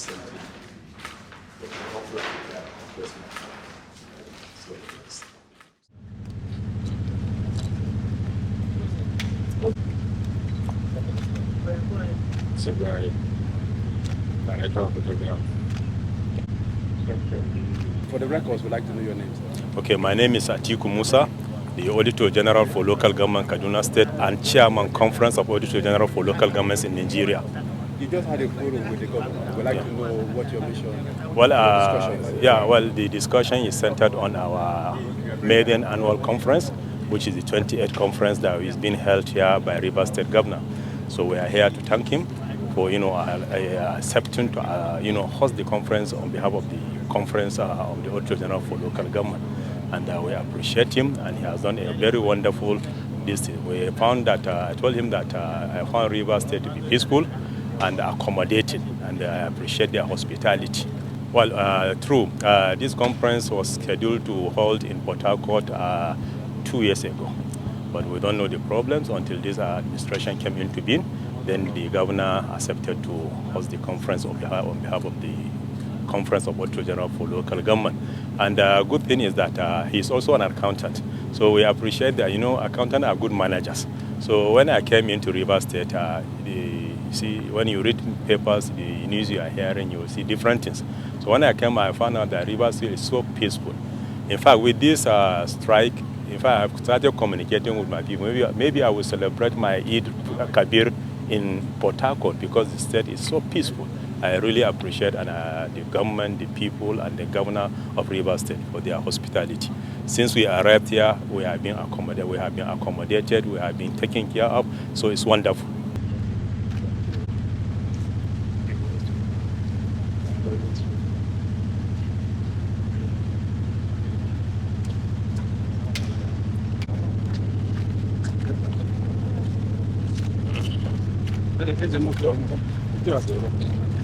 recently. The conference with the president. So very For the records, we'd like to know your name, sir. Okay, my name is Atiku Musa, the Auditor General for Local Government Kaduna State and Chairman Conference of Auditor General for Local Governments in Nigeria. You just had a forum with the government. We'd like to know what your mission, Well, discussion is. the discussion is centered on our maiden annual conference, which is the 28th conference that is being held here by Rivers State Governor. So we are here to thank him for, accepting to, host the conference on behalf of the conference of the Auditor General for Local Government. And we appreciate him, and he has done a very wonderful this. We found that, I told him that I found Rivers State to be peaceful and accommodating, and I appreciate their hospitality. Well, true, this conference was scheduled to hold in Port Harcourt 2 years ago, but we don't know the problems until this administration came into being. Then the governor accepted to host the conference on behalf of the Conference of Auditor General for Local Government. And the good thing is that he's also an accountant. So we appreciate that, accountants are good managers. So when I came into Rivers State, when you read papers, the news you are hearing, you will see different things. So when I came, I found out that Rivers State is so peaceful. In fact, with this strike, I've started communicating with my people. Maybe I will celebrate my Eid Kabir in Port Harcourt because the state is so peaceful. I really appreciate the government, the people, and the governor of Rivers State for their hospitality. Since we arrived here, we have been accommodated, we have been taken care of, so it's wonderful. Gracias.